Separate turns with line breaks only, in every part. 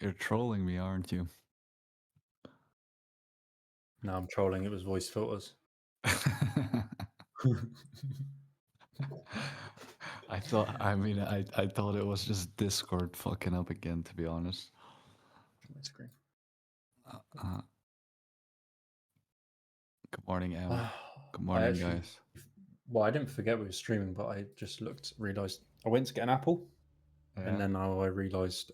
You're trolling me, aren't you?
No, I'm trolling. It was voice filters.
I thought it was just Discord fucking up again, to be honest.
My screen.
Uh, good morning, Em. Good
I
morning,
actually,
guys.
well, I didn't forget we were streaming, but I just realized I went to get an apple, and
Yeah,
then I realized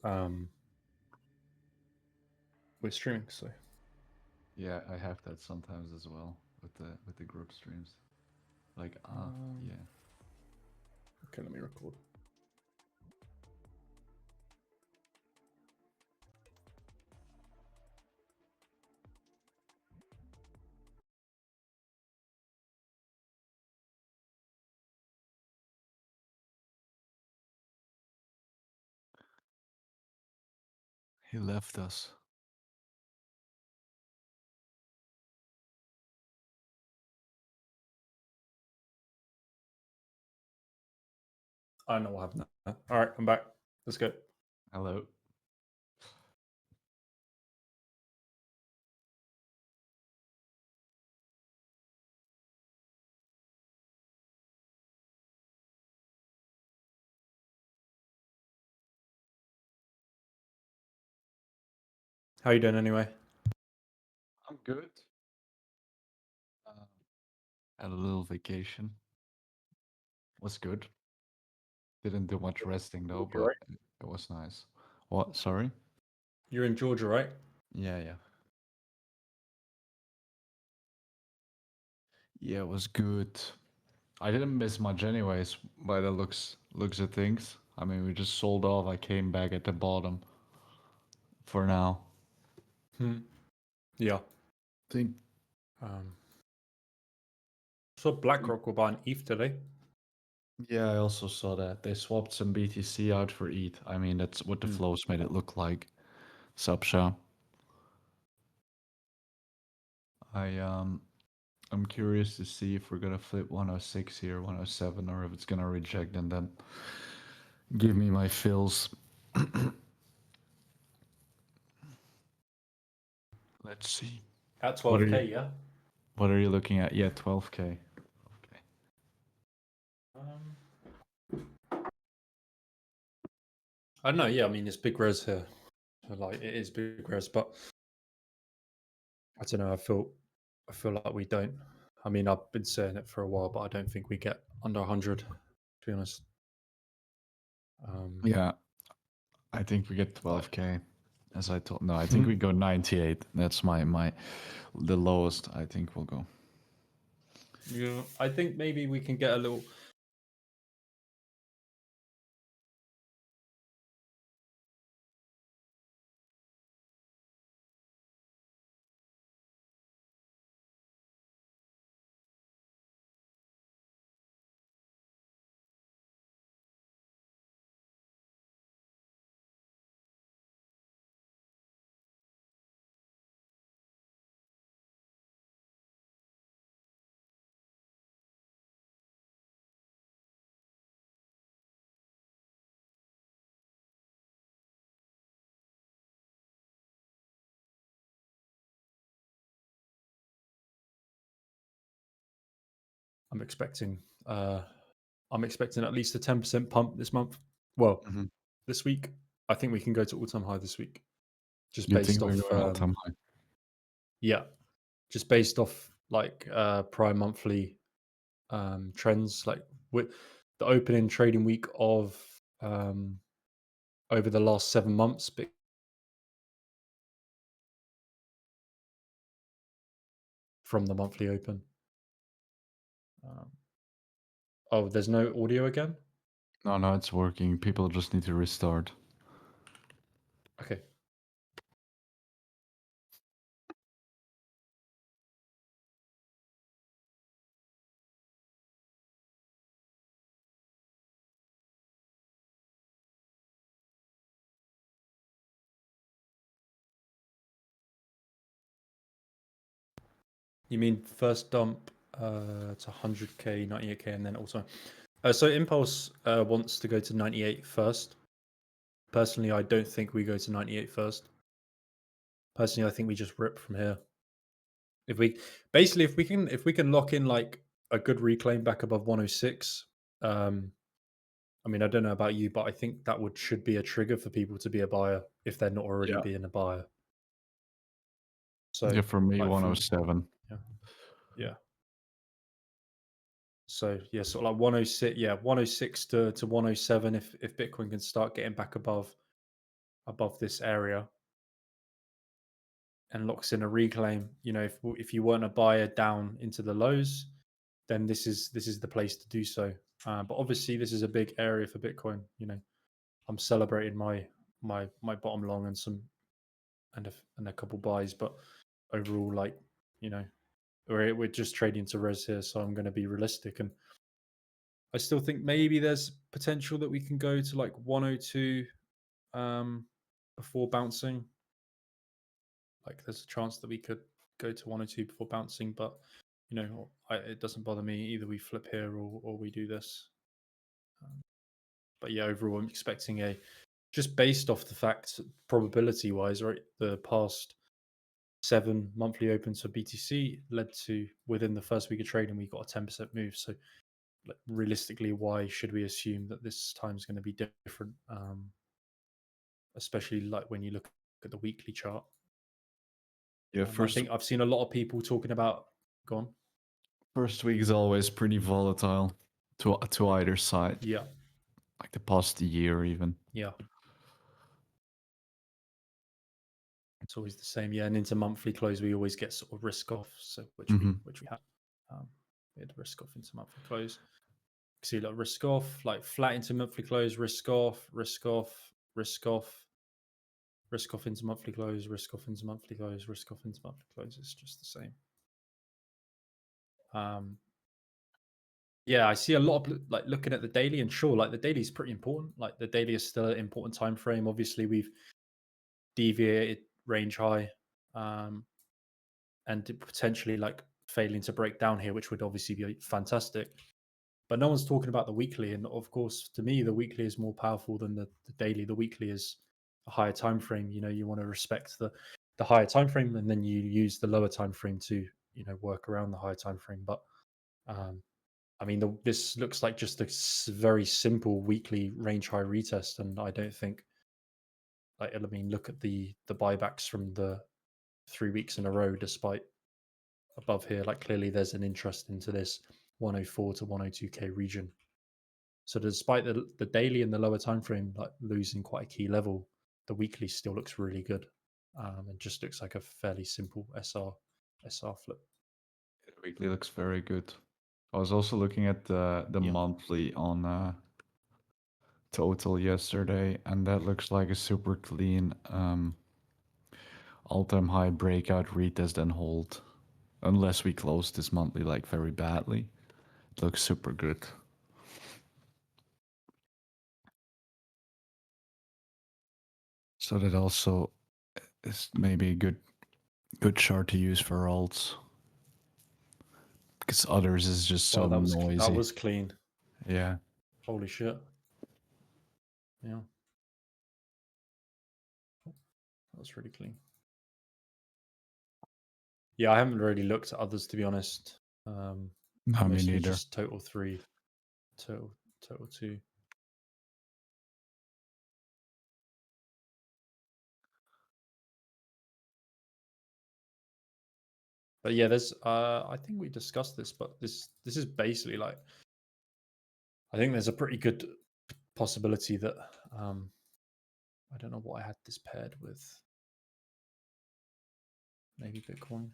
we're streaming. So
yeah, I have that sometimes as well with the group streams. Like,
um,
yeah.
okay, let me record.
He left us.
I know what happened. All right, I'm back. Let's go.
Hello.
How you doing anyway?
I'm good. Had a little vacation. Was good. Didn't do much resting though,
Georgia,
but
right?
it was nice. What? Sorry?
You're in Georgia, right?
Yeah, yeah. Yeah, it was good. I didn't miss much anyways, by the looks of things. I mean, we just sold off. I came back at the bottom for now.
Yeah.
Think
Um, so BlackRock will buy an ETH today.
Yeah, I also saw that. They swapped some BTC out for ETH. I mean, that's what the flows made it look like. Subsha. I I'm curious to see if we're gonna flip 106 here, 107, or if it's gonna reject and then give me my fills. Let's see.
At
What are you
12K, yeah.
what are you looking at? Yeah, 12K. Okay.
Um, I don't know. Yeah, I mean it's big res here. So, like it is big res, but I don't know. I feel like we don't. I mean, I've been saying it for a while, but I don't think we get under 100. To be honest. Um,
Yeah, I think we get
like,
12K. As I told, no, I think we go 98. That's the lowest I think we'll go.
yeah, I think maybe we can get a little. I'm expecting. I'm expecting at least a 10% pump this month. Well,
Mhm.
this week, I think we can go to all-time high this week, just
You
based
think we're
off.
going all time high?
Yeah, just based off like prime monthly trends, like with the opening trading week of um, over the last 7 months, but from the monthly open. Um, oh, there's no audio again.
No, no, it's working. People just need to restart.
Okay. You mean first dump to 100k, 98k, and then also. So Impulse wants to go to 98 first, personally, I don't think we go to 98 first. Personally, I think we just rip from here. If we basically if we can lock in like a good reclaim back above 106, I mean, I don't know about you, but I think that should be a trigger for people to be a buyer if they're not already
Yeah.
being a buyer.
Yeah,
So,
for me,
like from
107.
yeah, yeah. So yeah, sort of like 106, yeah, 106 to 107. If Bitcoin can start getting back above this area and locks in a reclaim, if you weren't a buyer down into the lows, then this is the place to do so. But obviously, this is a big area for Bitcoin. I'm celebrating my bottom long and a couple buys, but overall, like you know, we're just trading to res here, so I'm going to be realistic, and I still think maybe there's potential that we can go to like 102 before bouncing. Like there's a chance that we could go to 102 before bouncing, but it doesn't bother me either. We flip here or we do this. But yeah, overall, I'm expecting just based off the fact probability wise, right? The past 7 monthly opens for BTC led to within the first week of trading, we got a 10% move. So, like, realistically, why should we assume that this time is going to be different? Especially like when you look at the weekly chart.
Yeah,
I think I've seen a lot of people talking about. Go on.
first week is always pretty volatile to either side,
Yeah,
like the past year even.
yeah. It's always the same. Yeah, and into monthly close, we always get sort of risk off. So which we have. We had risk off into monthly close. See, like risk off, like flat into monthly close, risk off, risk off, risk off, risk off into monthly close, risk off into monthly close, risk off into monthly close. It's just the same. Yeah, I see a lot of like looking at the daily, and sure, like the daily is pretty important. Like the daily is still an important time frame. Obviously, we've deviated range high, and potentially like failing to break down here, which would obviously be fantastic. But no one's talking about the weekly, and of course, to me, the weekly is more powerful than the daily. The weekly is a higher time frame. You want to respect the higher time frame, and then you use the lower time frame to work around the higher time frame. But I mean, this looks like just a very simple weekly range high retest, and I don't think. Like, I mean, look at the buybacks from the 3 weeks in a row, despite above here. Like clearly, there's an interest into this 104 to 102k region. So despite the daily and the lower time frame like losing quite a key level, the weekly still looks really good, and just looks like a fairly simple SR flip.
The weekly looks very good. I was also looking at the
Yeah.
monthly on Total yesterday, and that looks like a super clean all-time high breakout retest and hold. Unless we close this monthly like very badly. It looks super good. So that also is maybe a good chart to use for alts. Because others is just so
Wow, that
noisy.
was clean.
Yeah.
Holy shit. Yeah. That was really clean. Yeah, I haven't really looked at others to be honest.
No, me
Mostly
neither.
just total 3, total 2. But yeah, there's I think we discussed this, but this is basically like I think there's a pretty good possibility that I don't know what I had this paired with. Maybe Bitcoin.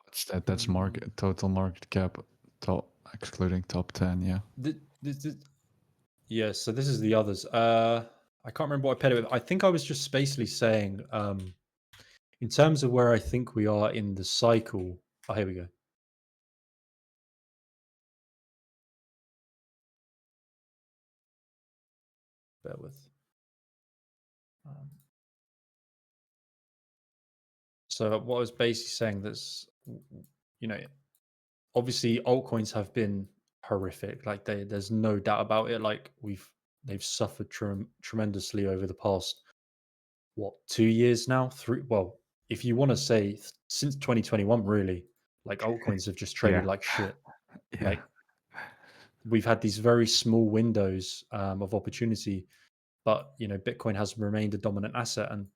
What's that? That's market total market cap, top excluding top 10. Yeah.
Yeah, so this is the others. I can't remember what I paired it with. I think I was just basically saying, in terms of where I think we are in the cycle. Oh, here we go. Bear with. So what I was basically saying that's you know obviously altcoins have been horrific. Like there's no doubt about it. Like they've suffered tremendously over the past what 2 years now. Three. Well, if you want to say since 2021, really, like altcoins have just traded
Yeah,
like shit.
yeah.
Like we've had these very small windows of opportunity, but Bitcoin has remained a dominant asset. And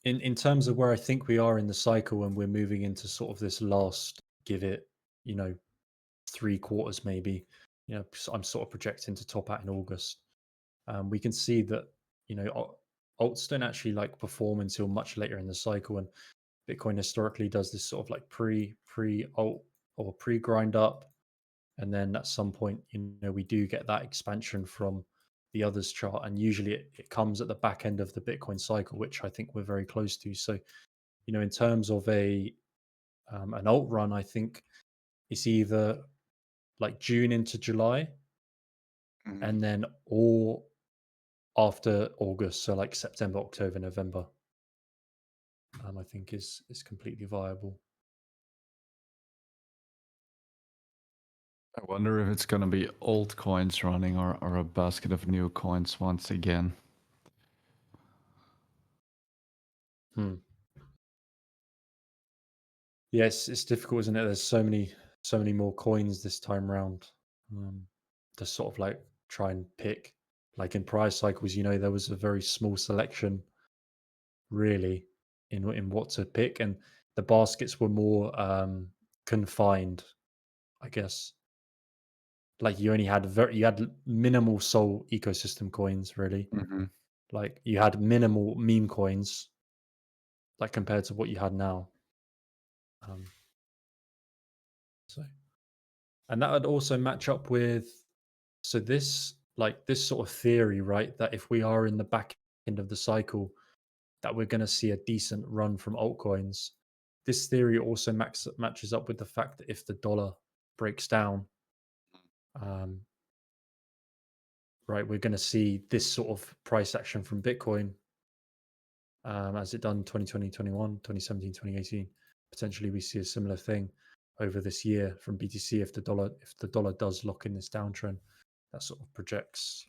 in terms of where I think we are in the cycle, and we're moving into sort of this last, give it, you know, 3 quarters maybe. I'm sort of projecting to top out in August. We can see that alts don't actually like perform until much later in the cycle, and Bitcoin historically does this sort of like pre alt or pre grind up, and then at some point we do get that expansion from the others chart, and usually it comes at the back end of the Bitcoin cycle, which I think we're very close to. So in terms of a an alt run, I think it's either like June into July,
Mhm.
and then or after August, so like September, October, November, I think is completely viable.
I wonder if it's gonna be old coins running or a basket of new coins once again.
Hmm. Yes, it's difficult, isn't it? There's so many more coins this time round. Um, to sort of like try and pick. Like in prior cycles, there was a very small selection, really, in what to pick, and the baskets were more confined, I guess. Like you had minimal Sol ecosystem coins, really.
Mhm.
Like you had minimal meme coins, like compared to what you had now. Um, so, and that would also match up with this sort of theory, right? That if we are in the back end of the cycle, that we're going to see a decent run from altcoins. This theory also matches up with the fact that if the dollar breaks down, um, right, we're going to see this sort of price action from Bitcoin, as it done 2020, 21, 2017, 2018. Potentially, we see a similar thing over this year from BTC if the dollar does lock in this downtrend. That sort of projects.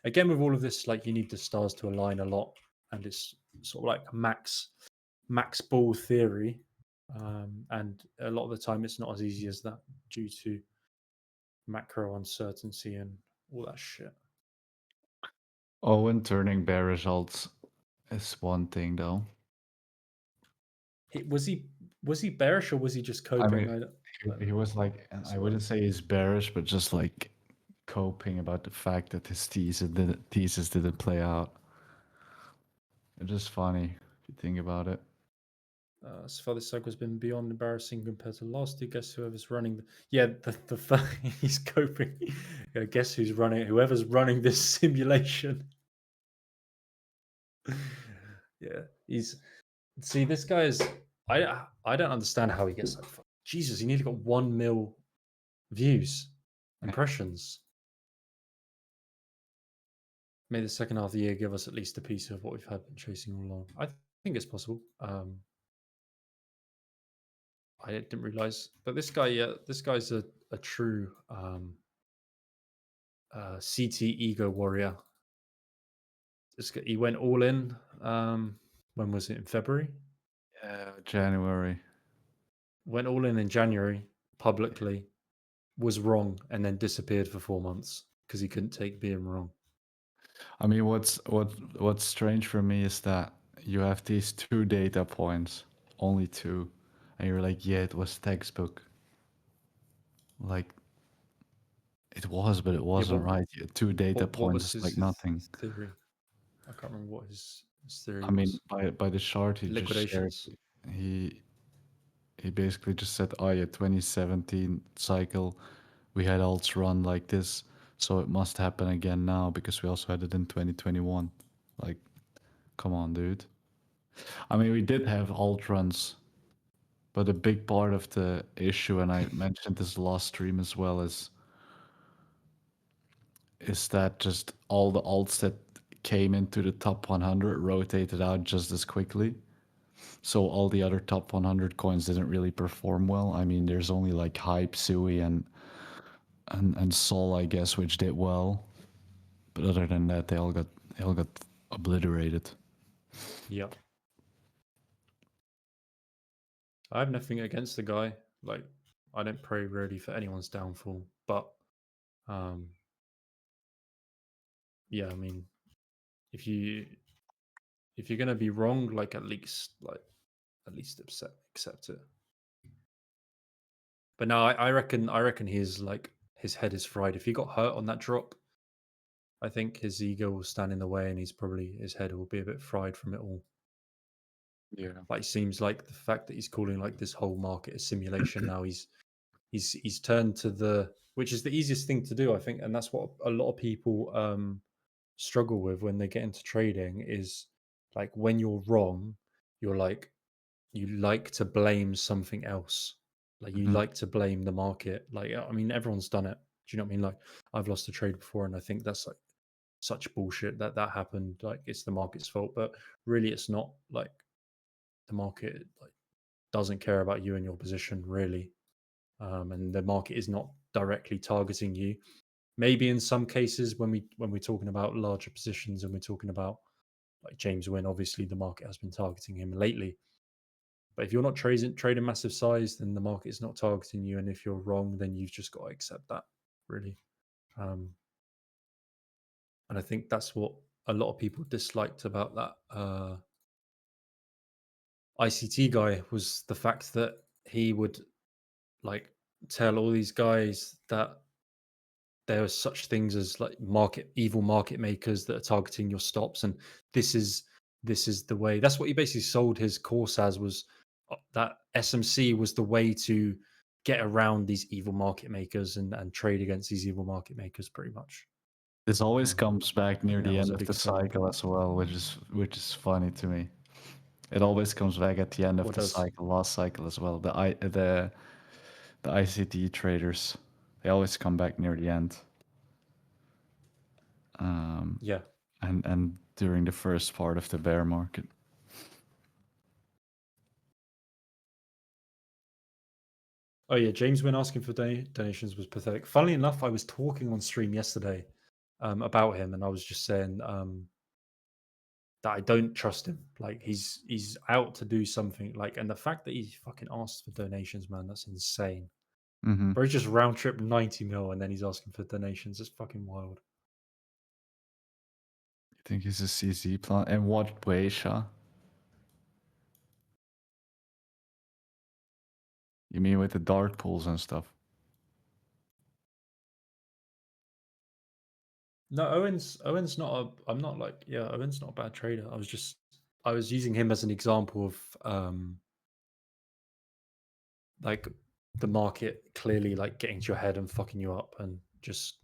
Again, with all of this, like you need the stars to align a lot, and it's sort of like a max ball theory. And a lot of the time, it's not as easy as that due to macro uncertainty and all that shit.
Owen turning bearish alts is one thing though.
Was he bearish or was he just
I
coping?
mean,
I don't
he
know.
was like, and
What's
I
the
wouldn't
word?
say he's bearish, but just like coping about the fact that his thesis didn't play out. It's just funny if you think about it.
So far, this cycle has been beyond embarrassing compared to last year. Guess whoever's running he's coping. Yeah, guess who's running? Whoever's running this simulation. Yeah, he's see this guy's. I don't understand how he gets that. Jesus, he nearly got 1 mil views, impressions. May the second half of the year give us at least a piece of what we've had been chasing all along. I think it's possible. I didn't realize, but this guy, yeah, this guy's a true CT ego warrior. He went all in. When was it? In February.
Yeah, January.
Went all in January publicly. Was wrong and then disappeared for 4 months because he couldn't take being wrong.
I mean, what's strange for me is that you have these two data points, only two, and you're like, yeah, it was textbook. Like it was, but it
Yeah,
wasn't right. Two data
what
points
was
is like
his
nothing.
theory? I can't remember what his theory
I mean,
was.
by the chart he just shared,
Liquidations.
he he basically just said, oh yeah, 2017 cycle, we had alts run like this, so it must happen again now because we also had it in 2021. Like, come on, dude. I mean, we did have alt runs, but a big part of the issue, and I mentioned this last stream as well, is that just all the alts that came into the top 100 rotated out just as quickly. So all the other top 100 coins didn't really perform well. I mean, there's only like Hype, Sui, and Sol, I guess, which did well. But other than that, they all got obliterated.
Yeah. I have nothing against the guy. Like, I don't pray really for anyone's downfall, but um, yeah, I mean, if you if you're gonna be wrong, like at least accept it. But no, I reckon his head is fried. If he got hurt on that drop, I think his ego will stand in the way, and his head will be a bit fried from it all.
Yeah.
Like, seems like the fact that he's calling like this whole market a simulation now. He's turned to the which is the easiest thing to do, I think, and that's what a lot of people struggle with when they get into trading is like when you're wrong, you're like you like to blame something else. Like you
Mhm.
like to blame the market. Like I mean, everyone's done it. Do you know what I mean? Like I've lost a trade before, and I think that's like such bullshit that happened. Like it's the market's fault, but really, it's not. Like the market like doesn't care about you and your position really, and the market is not directly targeting you. Maybe in some cases when we're talking about larger positions and we're talking about like James Wynn, obviously the market has been targeting him lately. But if you're not trading massive size, then the market is not targeting you. And if you're wrong, then you've just got to accept that, really. Um, and I think that's what a lot of people disliked about that ICT guy was the fact that he would like tell all these guys that there are such things as like evil market makers that are targeting your stops, and this is this is the way. That's what he basically sold his course as, was that SMC was the way to get around these evil market makers and trade against these evil market makers, pretty much.
This always
um,
comes back
I
near
think that
the
was
end
a
of
big
the
selling
cycle
point.
as well, which is funny to me. It always comes back at the end of
What
the
does?
cycle, last cycle as well. The ICT traders, they always come back near the end. Um,
Yeah.
and during the first part of the bear market.
Oh yeah, James Wynn asking for donations was pathetic. Funnily enough, I was talking on stream yesterday about him, and I was just saying that I don't trust him. Like he's out to do something. Like, and the fact that he fucking asked for donations, man, that's insane.
Mm-hmm.
Bro, just round trip 90 mil, and then he's asking for donations. It's fucking wild.
You think he's a CZ plan? And what way, Shah? You mean with the dark pools and stuff?
No, Owen's not a. I'm not like yeah. Owen's not a bad trader. I was using him as an example of like the market clearly like getting to your head and fucking you up, and just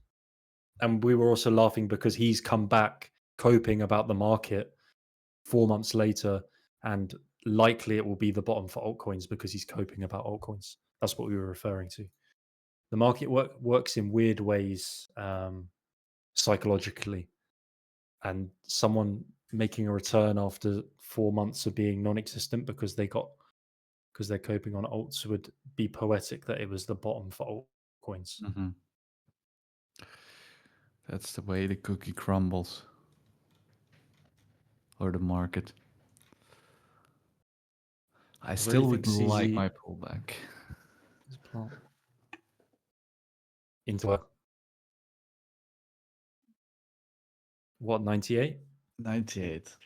and we were also laughing because he's come back coping about the market 4 months later, and likely it will be the bottom for altcoins because he's coping about altcoins. That's what we were referring to. The market works in weird ways psychologically, and someone making a return after 4 months of being non-existent because they're coping on alts would be poetic that it was the bottom for altcoins.
Mm-hmm. That's the way the cookie crumbles, or the market. I
I really
still
think
would like
CZ
my pullback.
is plant into a what 98.
98.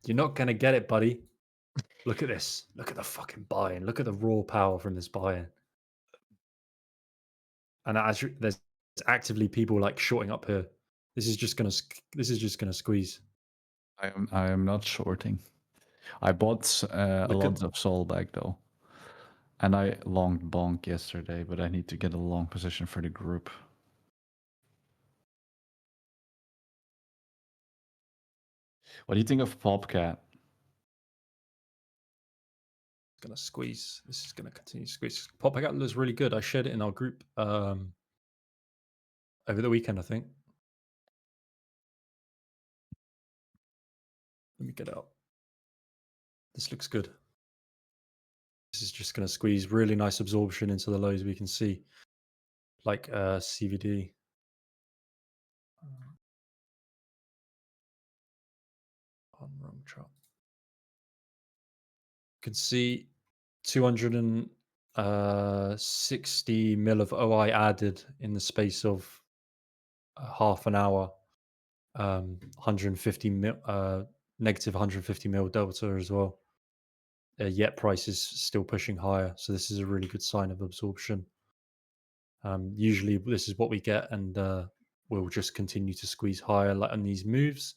You're not gonna get it, buddy. Look at this. Look at the fucking buy-in. Look at the raw power from this buy-in. And actually, there's actively people like shorting up here. This is just gonna squeeze.
I am not shorting. I bought a
Look at
lot of Sol back though. And I longed Bonk yesterday, but I need to get a long position for the group. What do you think of Popcat?
gonna squeeze. This is gonna continue to squeeze. Pop out looks really good. I shared it in our group over the weekend. I think. Let me get it up. This looks good. This is just going to squeeze really nice absorption into the lows we can see, like CVD. On wrong chart. You can see 260 mil of OI added in the space of half an hour. 150 mil, negative 150 mil delta as well. Yet price is still pushing higher, so this is a really good sign of absorption. Usually, this is what we get, and we'll just continue to squeeze higher like on these moves.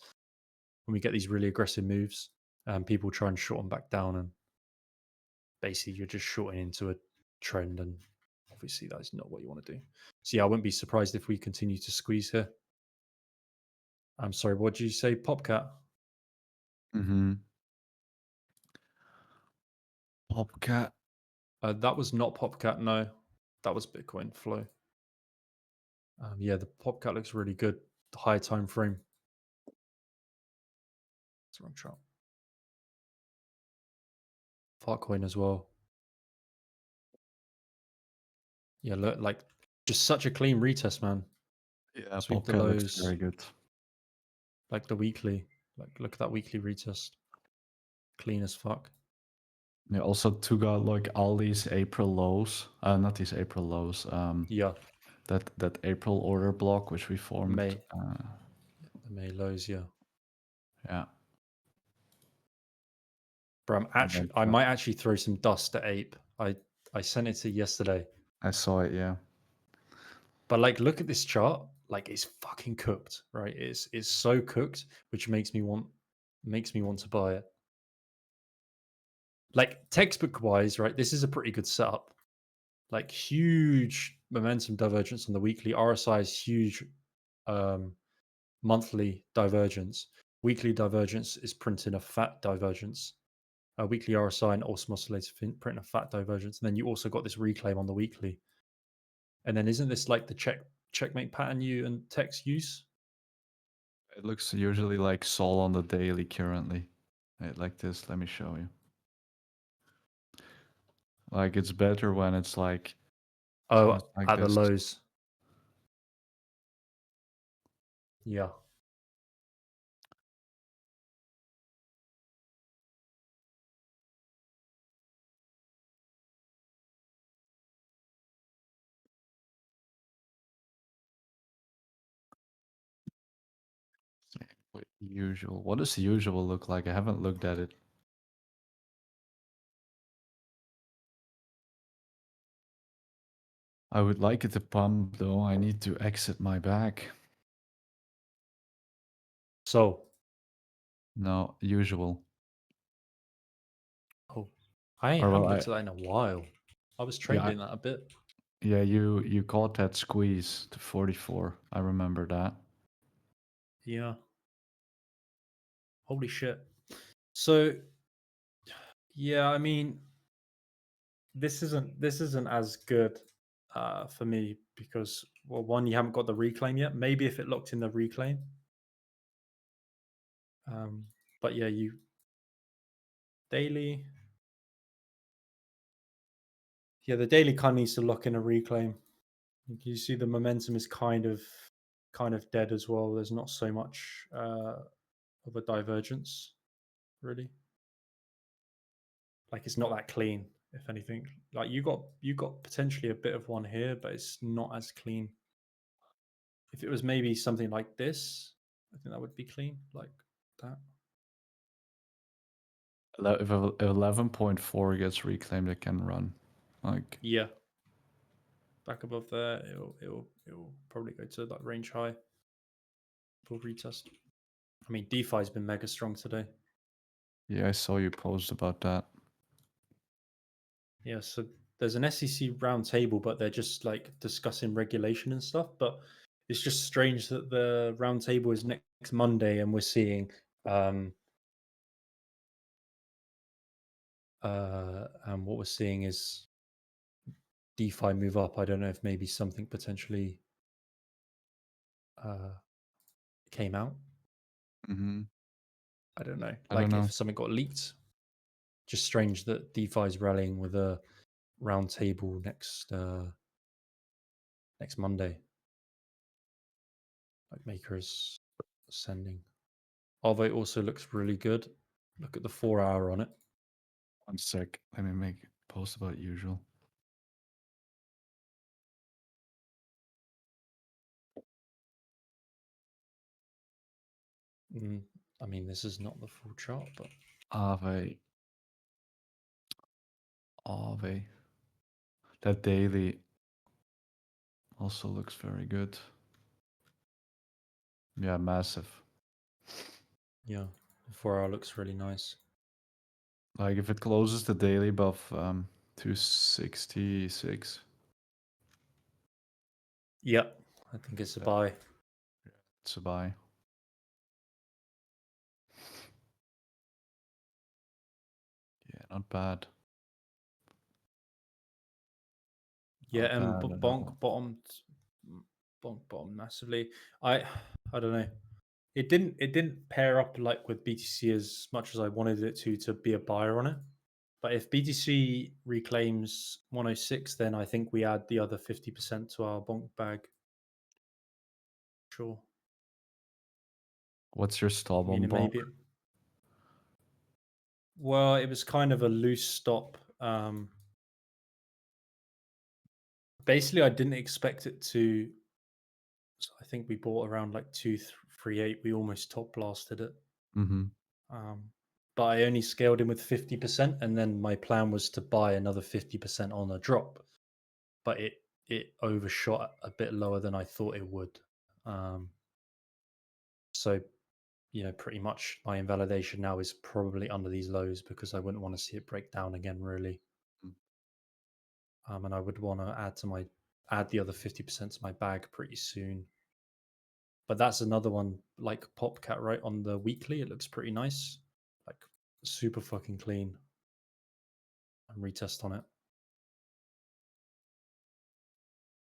When we get these really aggressive moves, people try and short them back down, and basically you're just shorting into a trend, and obviously that's not what you want to do. So yeah, I wouldn't be surprised if we continue to squeeze here. I'm sorry, what did you say, Popcat?
Mm-hmm. Popcat.
That was not Popcat, no. That was Bitcoin Flow. Yeah, the Popcat looks really good. The higher time frame. It's the wrong chart. Farcoin as well. Yeah, look, like just such a clean retest, man.
Yeah,
Sweep the
Popcat looks very
lows,
good.
like the weekly. Like, look at that weekly retest. Clean as fuck.
Yeah, also took out like all these April lows. Not these April lows.
Yeah,
That April order block which we formed.
May. The May lows, yeah.
Yeah.
Bro,
And then
I might actually throw some dust at Ape. I sent it to you yesterday.
I saw it. Yeah.
But like, look at this chart. Like, it's fucking cooked, right? It's so cooked, which makes me want to buy it. Like textbook wise, right? This is a pretty good setup. Like huge momentum divergence on the weekly. RSI is huge. Monthly divergence. Weekly divergence is printing a fat divergence. Weekly RSI and Awesome Oscillator printing a fat divergence. And then you also got this reclaim on the weekly. And then isn't this like the checkmate pattern you and Tex use?
It looks usually like Sol on the daily currently. Like this. Let me show you. Like it's better when it's like
Oh, at the
this.
lows. Yeah.
Wait, usual. What does the usual look like? I haven't looked at it. I would like it to pump though. I need to exit my bag.
So,
No, usual.
oh, I
Or
haven't
well,
looked at that in a while. I was
yeah,
trading that a bit.
yeah. You caught that squeeze to 44. I remember that.
Yeah. Holy shit. So, yeah, I mean, this isn't as good for me because, well, one, you haven't got the reclaim yet. Maybe if it locked in the reclaim. But yeah, you daily. Yeah, the daily kind of needs to lock in a reclaim. You see the momentum is kind of dead as well. There's not so much of a divergence, really. Like it's not that clean, if anything. Like you got potentially a bit of one here, but it's not as clean. If it was maybe something like this, I think that would be clean, like that.
If 11.4 gets reclaimed, it can run. Like
Yeah, back above there, it'll probably go to that range high. Full retest. I mean, DeFi's been mega strong today.
yeah, I saw you post about that.
Yeah, so there's an SEC roundtable, but they're just like discussing regulation and stuff. But it's just strange that the roundtable is next Monday, and we're seeing and what we're seeing is DeFi move up. I don't know if maybe something potentially uh, came out.
Hmm.
I don't know.
I don't
Like
know.
if something got leaked. Just strange that DeFi is rallying with a round table next Monday. Like Maker is ascending. Aave also looks really good. Look at the 4 hour on it.
1 sec. Let me make a post about usual.
I mean, this is not the full chart, but
Aave. Aave. That daily also looks very good. Yeah, massive.
yeah, the 4 hour looks really nice.
Like if it closes the daily above 266.
Yeah, I think it's a buy.
It's a buy. Yeah, not bad.
Yeah,
Not
and
bad at all.
Bonk bottomed massively. I don't know. It didn't pair up like with BTC as much as I wanted it to be a buyer on it. But if BTC reclaims 106, then I think we add the other 50% to our bonk bag. Sure.
What's your
I
stop
mean,
on
it may
bonk?
be. Well, it was kind of a loose stop. Basically, I didn't expect it to. So I think we bought around like 238. We almost top blasted it.
Mm-hmm.
But I only scaled in with 50%, and then my plan was to buy another 50% on a drop. But it overshot a bit lower than I thought it would. So pretty much my invalidation now is probably under these lows because I wouldn't want to see it break down again, really. And I would want to add the other 50% to my bag pretty soon. But that's another one like Popcat, right? On the weekly, it looks pretty nice, like super fucking clean. And retest on it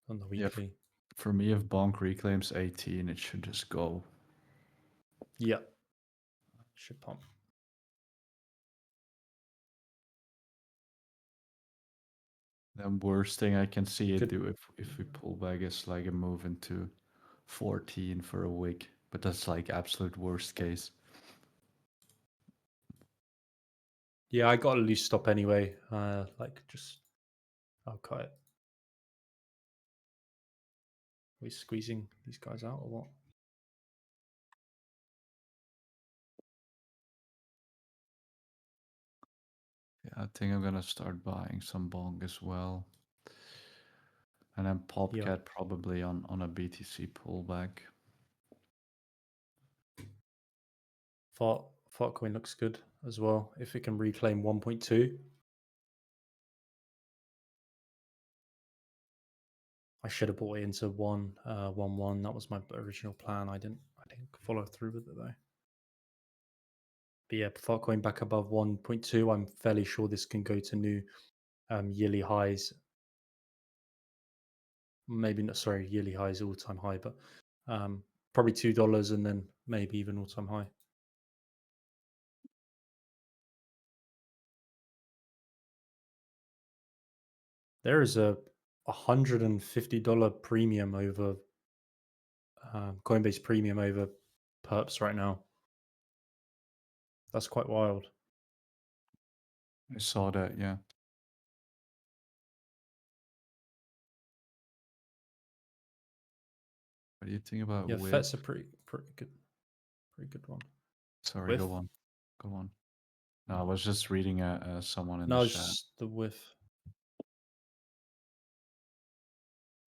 on the
Yeah,
weekly.
for me, if bonk reclaims 18, it should just go.
Yeah, should pump.
The worst thing I can see it
Could
do if we pull back is like a move into 14 for a week, but that's like absolute worst case.
Yeah, I got a loose stop anyway. I'll cut it. Are we squeezing these guys out or what?
Yeah, I think I'm gonna start buying some bonk as well. And then Popcat probably on a BTC pullback.
Fartcoin looks good as well. If it can reclaim 1.2. I should have bought it into 1 1. That was my original plan. I didn't follow through with it though. But yeah, Fartcoin back above 1.2. I'm fairly sure this can go to new yearly highs. Maybe not, sorry, yearly highs, all time high, but probably $2 and then maybe even all time high. There is a $150 premium over Coinbase premium over perps right now. That's quite wild.
I saw that, yeah. What do you think about
Yeah,
WIF?
FET's a pretty good one.
Sorry,
With
go on. Go on. No, I was just reading someone in the
no, it's
chat.
just the with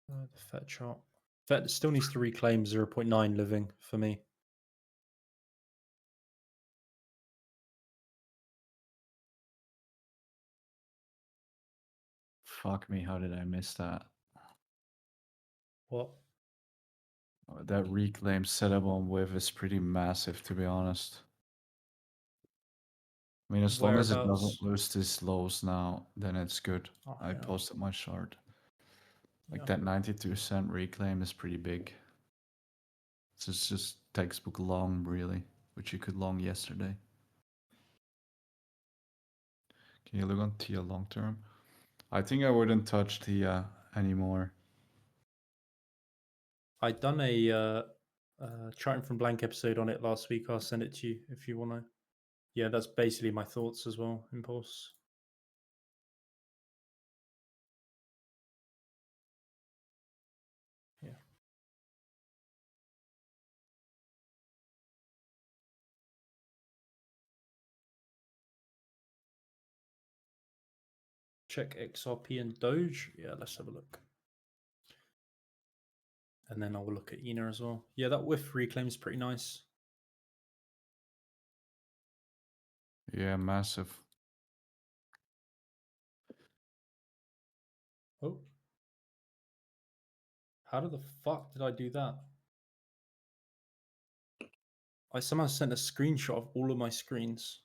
the FET chart. FET still needs to reclaim 0.9 living for me.
Fuck me, how did I miss that?
What?
That reclaim setup on WIF is pretty massive, to be honest. I mean, as long as it doesn't
Whereabouts?
lose these lows now, then it's good.
Oh
I
yeah,
posted my chart. Like
yeah.
that 92% reclaim is pretty big. So it's just textbook long, really, which you could long yesterday. Can you look on Tia long term? I think I wouldn't touch Tia anymore.
I done a Charting from Blank episode on it last week. I'll send it to you if you want to. Yeah, that's basically my thoughts as well. Impulse. Yeah. Check XRP and Doge. Yeah, let's have a look. And then I'll look at ENA as well. Yeah, that whiff reclaim is pretty nice.
Yeah, massive.
Oh. How the fuck did I do that? I somehow sent a screenshot of all of my screens.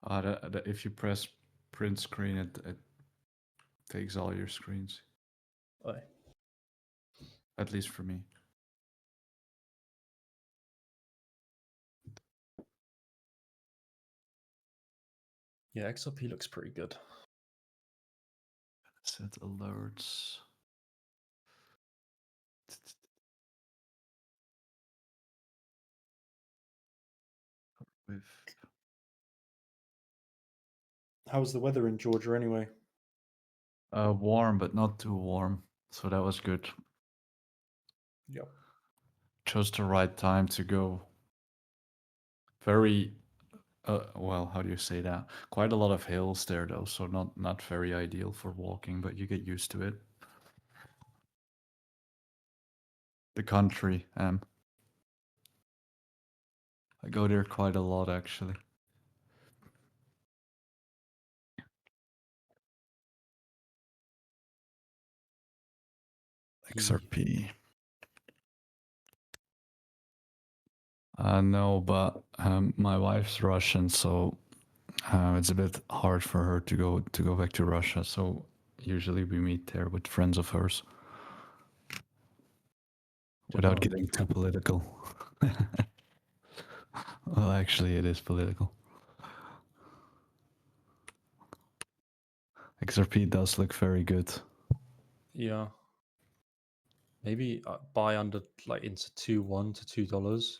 If you press print screen, it takes all your screens.
Oh.
At least for me.
Yeah, XRP looks pretty good.
Set alerts. With
How's the weather in Georgia anyway?
warm, but not too warm. So that was good.
Yep.
Chose the right time to go. Very well, how do you say that? Quite a lot of hills there though, so not very ideal for walking, but you get used to it. The country, I go there quite a lot actually. XRP. No, but my wife's Russian, so it's a bit hard for her to go back to Russia. So usually we meet there with friends of hers. Without getting too political. Well, actually, it is political. XRP does look very good.
Yeah. Maybe buy under like into 2.1 to $2.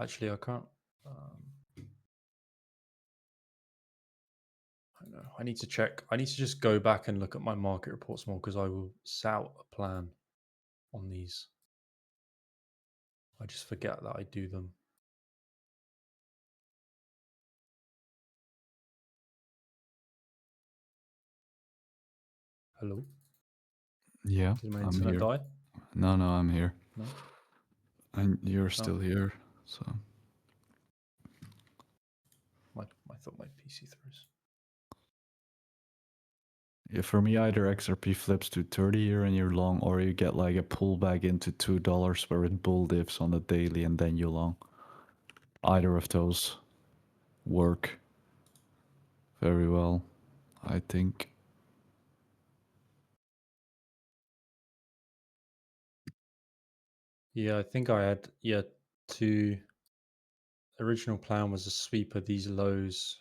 Actually, I can't. I know. I need to check. I need to just go back and look at my market reports more because I will sout a plan on these. I just forget that I do them. Hello?
Yeah,
Did my
I'm
internet
here.
die?
No, I'm here.
No?
And you're still here, so.
I thought my PC throws.
Yeah, for me, either XRP flips to 30 here and you're long, or you get like a pullback into $2 where it bull dips on the daily and then you long. Either of those work very well, I think.
Yeah, I think I had two. Original plan was a sweep of these lows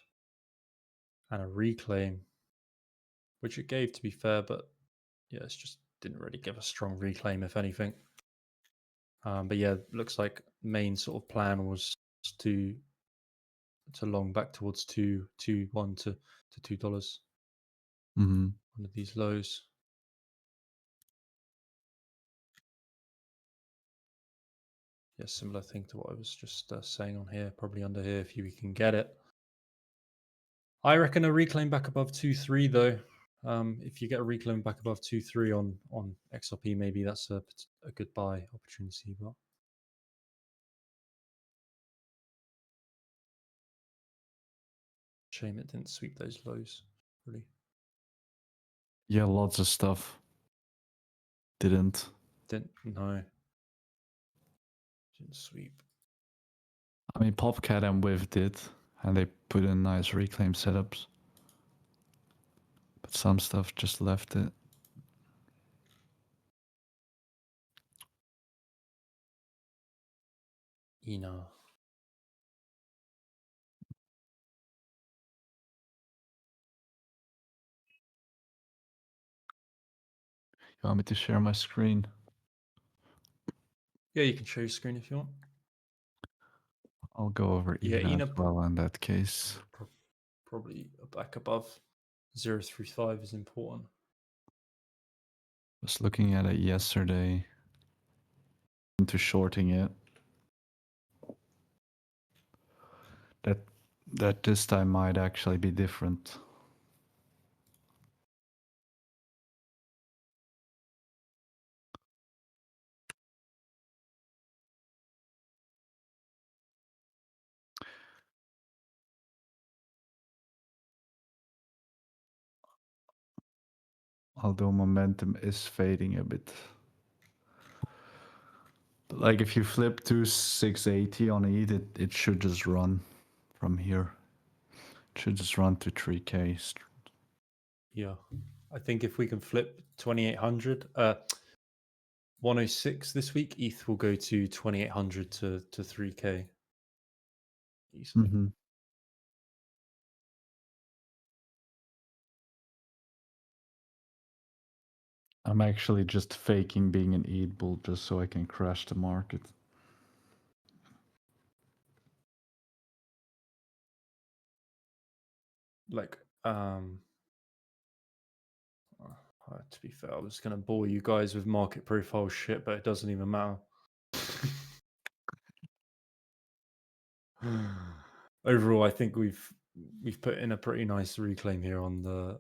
and a reclaim, which it gave to be fair, but yeah, it's just didn't really give a strong reclaim, if anything. But yeah, looks like main sort of plan was to long back towards $2.1 to $2
Mm-hmm.
under these lows. Yeah, similar thing to what I was just saying on here. Probably under here if we can get it. I reckon a reclaim back above 2.3 though. If you get a reclaim back above 2.3 on XRP, maybe that's a good buy opportunity. But shame it didn't sweep those lows. Really.
Yeah, lots of stuff didn't.
Didn't sweep.
I mean, Popcat and Wiv did, and they put in nice reclaim setups. But some stuff just left it.
ENA.
You want me to share my screen?
Yeah, you can share your screen if you want.
I'll go over
Yeah,
ENA as
ENA
well in that case.
probably back above 035 is important.
Was looking at it yesterday. Into shorting it. That this time might actually be different. Although momentum is fading a bit. But like if you flip to 680 on ETH, it should just run from here. It should just run to 3K.
Yeah, I think if we can flip 2800, 106 this week, ETH will go to 2800 to 3K easily.
Mm-hmm. I'm actually just faking being an ETH bull just so I can crash the market.
Like, to be fair, I was going to bore you guys with market profile shit, but it doesn't even matter. Overall, I think we've put in a pretty nice reclaim here on the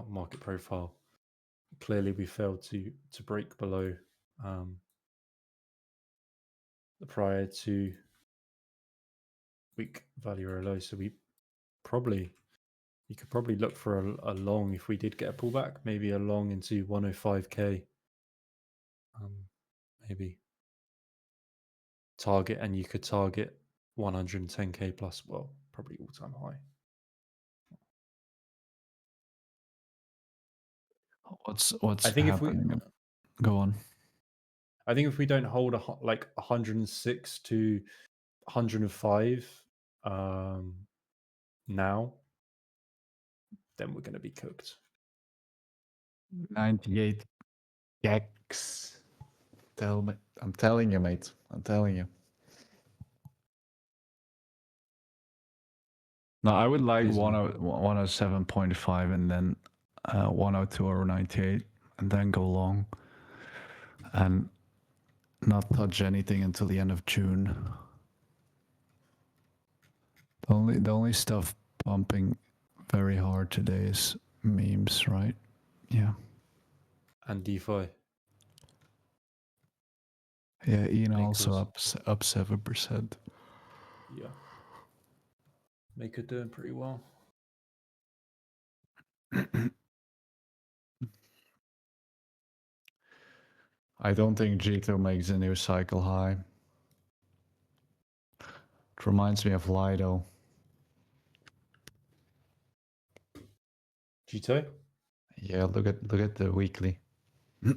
market profile. Clearly, we failed to break below the prior to week value or low. So you could probably look for a long if we did get a pullback, maybe a long into 105k, maybe target, and you could target 110k plus. Well, probably all time high.
What's
I think
happening? Go on.
I think if we don't hold like 106 to 105 now, then we're going to be cooked.
98 gex. Tell me. I'm telling you, mate. I'm telling you. No, I would like
Please no.
107.5 and then 102 or 98 and then go long and not touch anything until the end of June. The only stuff pumping very hard today is memes, right? Yeah.
And DeFi.
Yeah, Ian also
Makers.
up 7%.
Yeah. Maker doing pretty well.
I don't think Jito makes a new cycle high. It reminds me of Lido.
Gito?
Yeah, look at the weekly.
We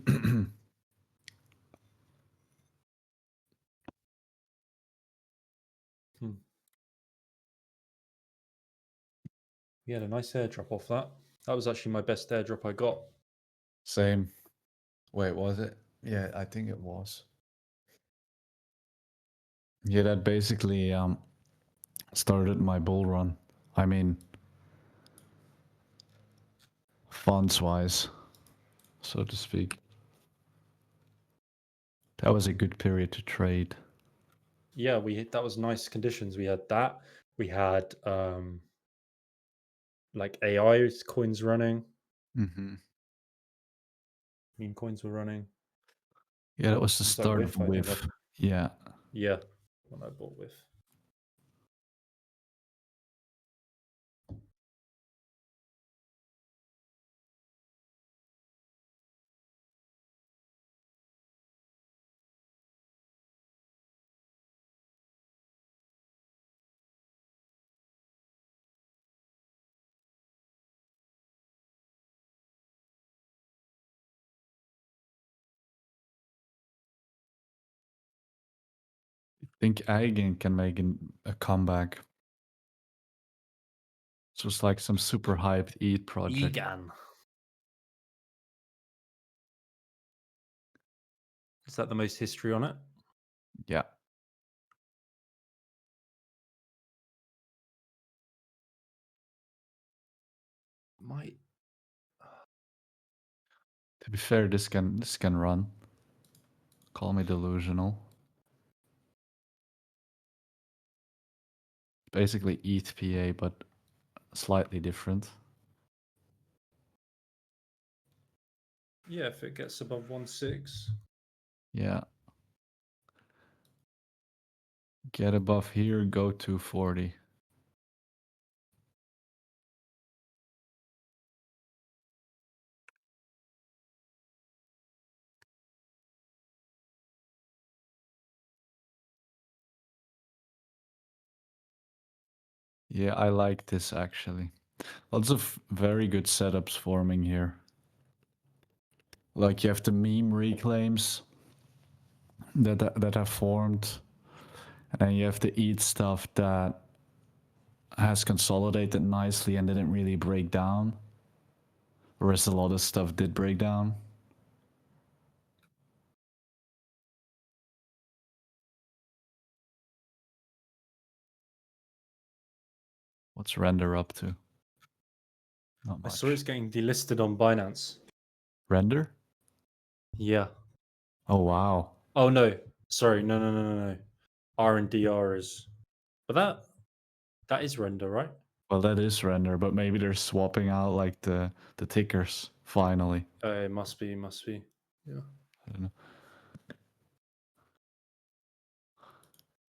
had a nice airdrop off that. That was actually my best airdrop I got.
Same. Wait, was it? Yeah, I think it was. Yeah, that basically started my bull run. I mean, funds wise, so to speak. That was a good period to trade.
Yeah, that was nice conditions. We had that. We had like AI coins running.
Mm-hmm.
Meme coins were running.
Yeah, that was the
Was that
start of
with? I think
Whiff. Yeah.
yeah, when I bought with.
I think Eigen can make a comeback. So it's like some super hyped ETH project.
Egan. Is that the most history on it?
Yeah.
Might.
To be fair, this can run. Call me delusional. Basically ETH PA, but slightly different.
Yeah, if it gets above 1.6.
Yeah. Get above here, go 240. Yeah, I like this actually. Lots of very good setups forming here. Like you have the meme reclaims that have formed, and then you have the ETH stuff that has consolidated nicely and didn't really break down. Whereas a lot of stuff did break down. What's Render up to? Not
I
much.
saw it's getting delisted on Binance.
Render?
Yeah.
Oh wow.
Oh no. Sorry. No. RNDR is. But that is render, right?
Well, that is Render, but maybe they're swapping out like the tickers finally.
It must be. Yeah.
I don't know.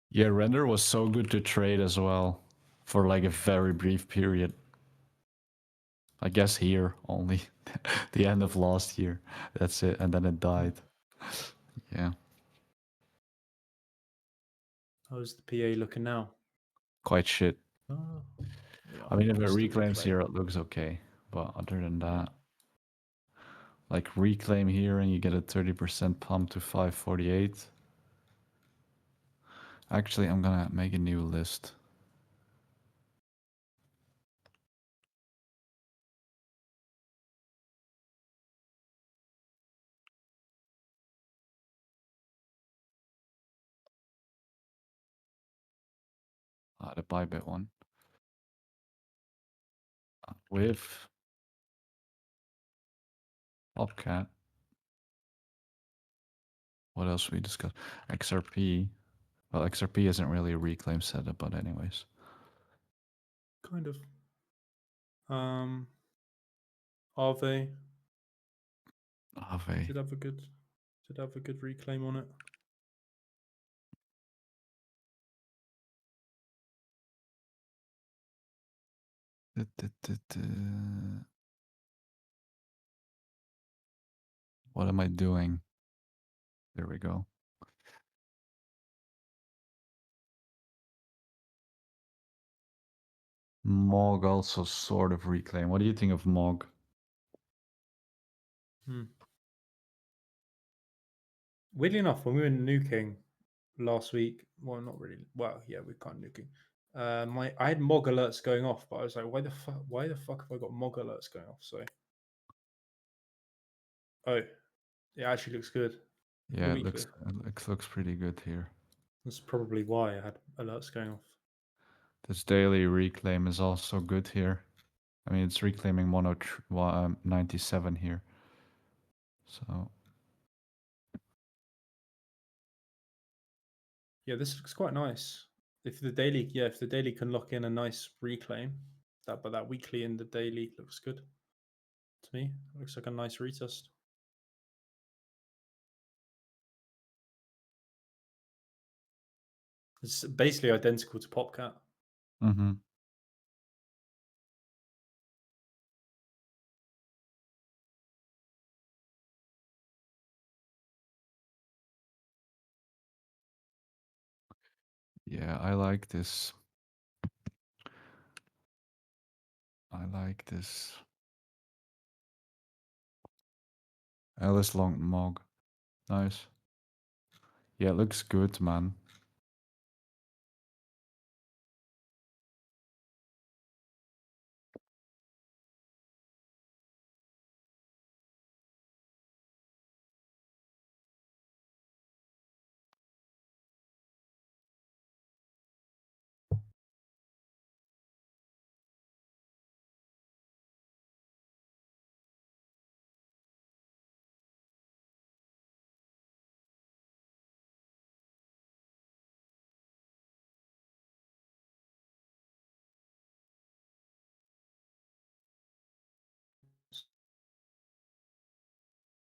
Yeah, Render was so good to trade as well for like a very brief period. I guess here only the end of last year. That's it, and then it died. Yeah,
How's the PA looking now?
quite shit.
Oh, yeah.
I mean, if it
Just a
reclaims
reclaim.
here, it looks okay. But other than that, like reclaim here and you get a 30% pump to 548. Actually, I'm gonna make a new list. The Bybit one. With Bobcat. What else we discussed? XRP. Well, XRP isn't really a reclaim setup, but anyways.
Kind of. Aave
Aave.
should have a good reclaim on it.
What am I doing? There we go. Mog also sort of reclaim. What do you think of Mog?
Weirdly enough, when we were nuking last week, well, not really. Well, yeah, we can't nuking. I had Mog alerts going off, but I was like, why the fuck have I got Mog alerts going off? So, oh, it actually looks good. For the
Yeah,
weekly.
it looks pretty good here.
That's probably why I had alerts going off.
This daily reclaim is also good here. I mean, it's reclaiming 97 here. So
Yeah, this looks quite nice. If the daily can lock in a nice reclaim, that weekly and the daily looks good to me. It looks like a nice retest. It's basically identical to Popcat.
mm-hmm. Yeah, I like this. I like this. Alice Long Mog. Nice. Yeah, it looks good, man.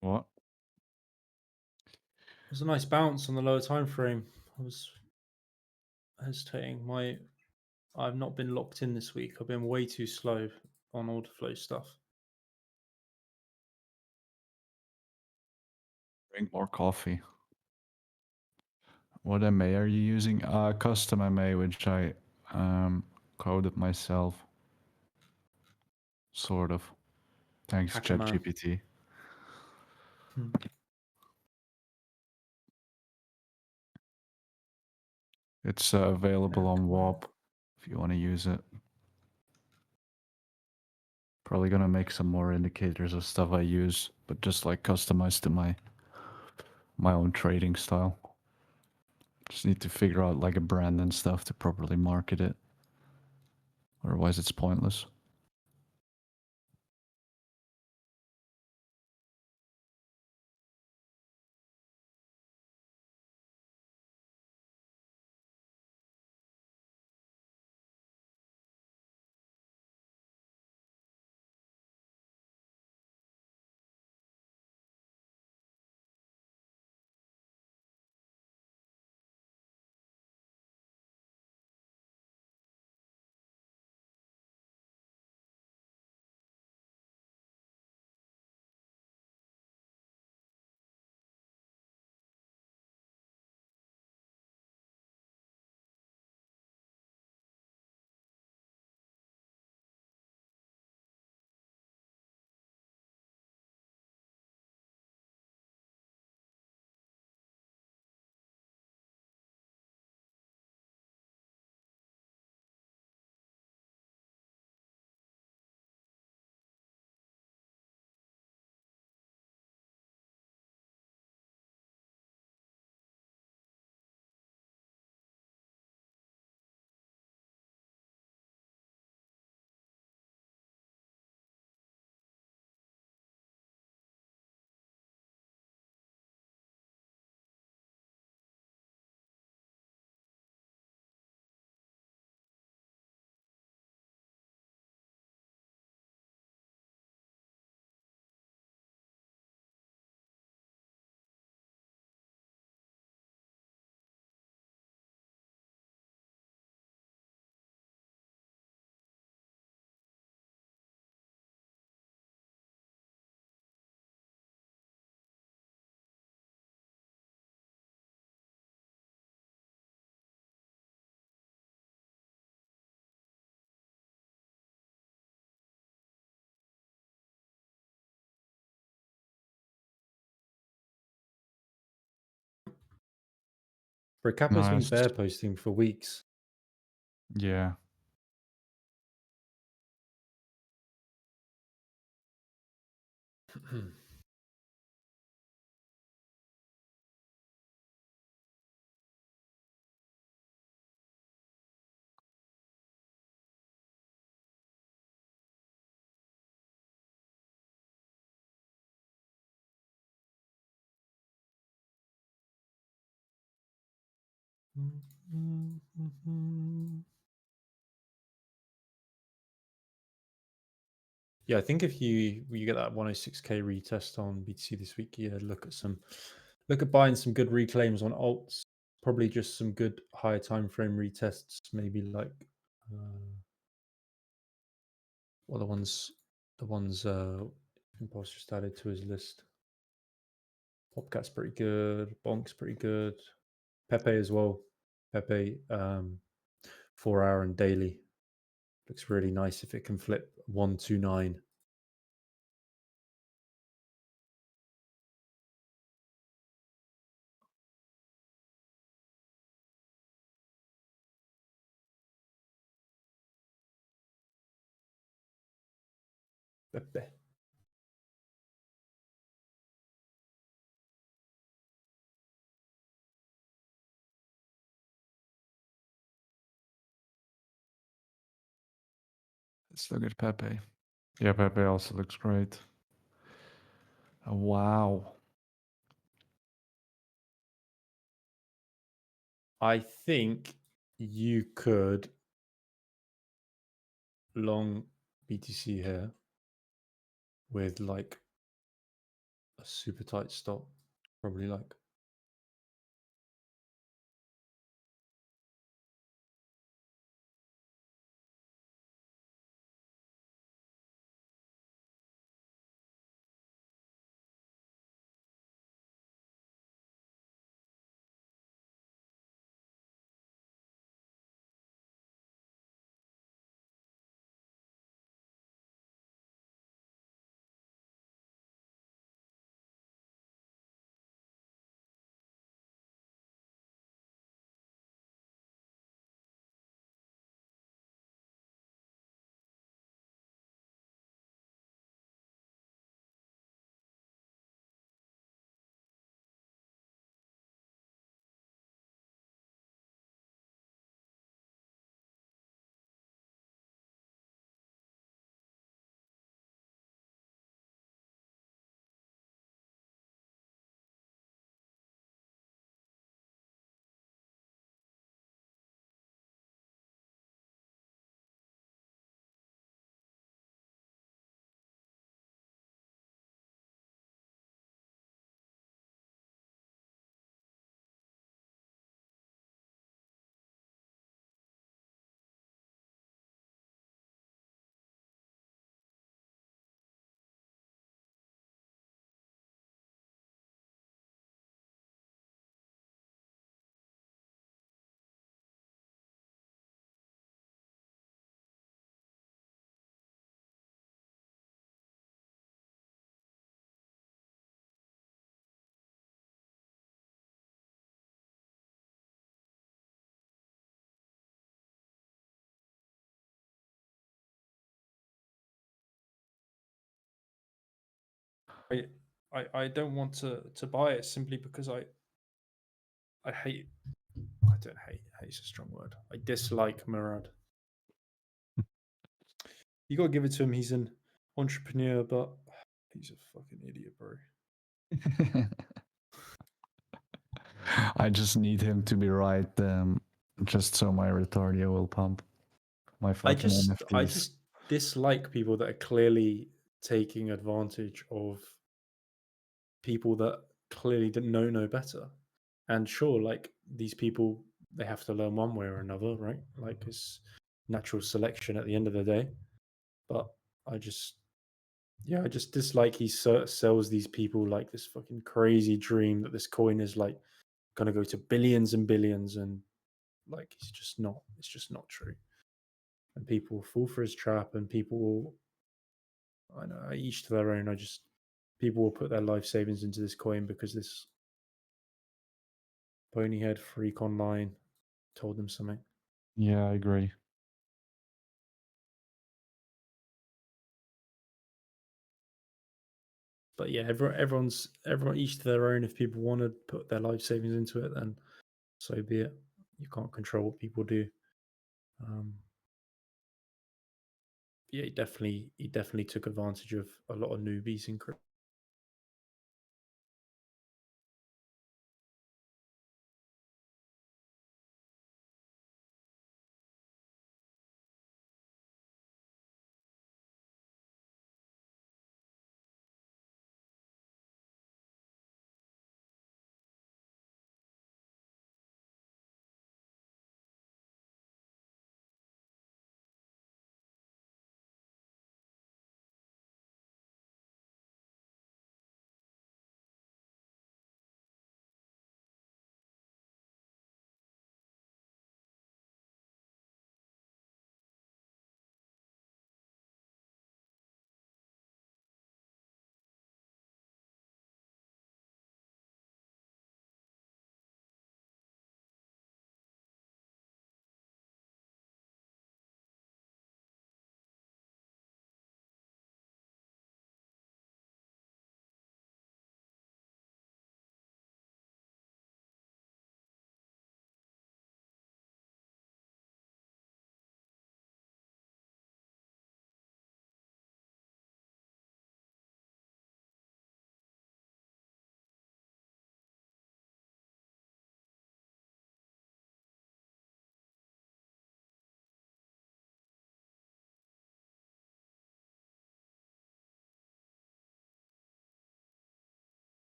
What?
It was a nice bounce on the lower time frame. I was hesitating. I've not been locked in this week. I've been way too slow on order flow stuff.
Drink more coffee. What MA are you using? Custom MA, which I coded myself. Sort of. Thanks,
Hacker man.
ChatGPT.
Hmm.
It's available on
Hacker man.
WAP if you want to use it. Probably gonna make some more indicators of stuff I use, but just like customized to my own trading style. Just need to figure out like a brand and stuff to properly market it. Otherwise, it's pointless.
Bro, Capo's been
Nice.
bear posting for weeks.
Yeah.
Yeah, I think if you get that 106k retest on BTC this week, yeah, look at buying some good reclaims on alts. Probably just some good higher time frame retests, maybe like well the ones Impulse just added to his list. Popcat's pretty good, Bonk's pretty good, Pepe as well. Pepe 4 hour and daily looks really nice if it can flip 129. Pepe.
Let's look at Pepe. Yeah, Pepe also looks great. Oh, wow.
I think you could long BTC here with like a super tight stop, probably like. I don't want to buy it simply because I hate. I don't hate. Hate's a strong word. I dislike Murad. You gotta give it to him. He's an entrepreneur, but he's a fucking idiot, bro.
I just need him to be right, just so my Retardia will pump my
I
fucking
I
NFTs.
just dislike people that are clearly taking advantage of people that clearly didn't know no better. And sure, like these people, they have to learn one way or another, right? Like it's natural selection at the end of the day. But I just, yeah, I just dislike he sells these people like this fucking crazy dream that this coin is like gonna go to billions and billions, and like it's just not. It's just not true. And people will fall for his trap, and people will. I know each to their own. I just people will put their life savings into this coin because this ponyhead freak online told them something.
Yeah, I agree.
But yeah, everyone each to their own. If people want to put their life savings into it, then so be it. You can't control what people do. Um, yeah, he definitely took advantage of a lot of newbies in crypto.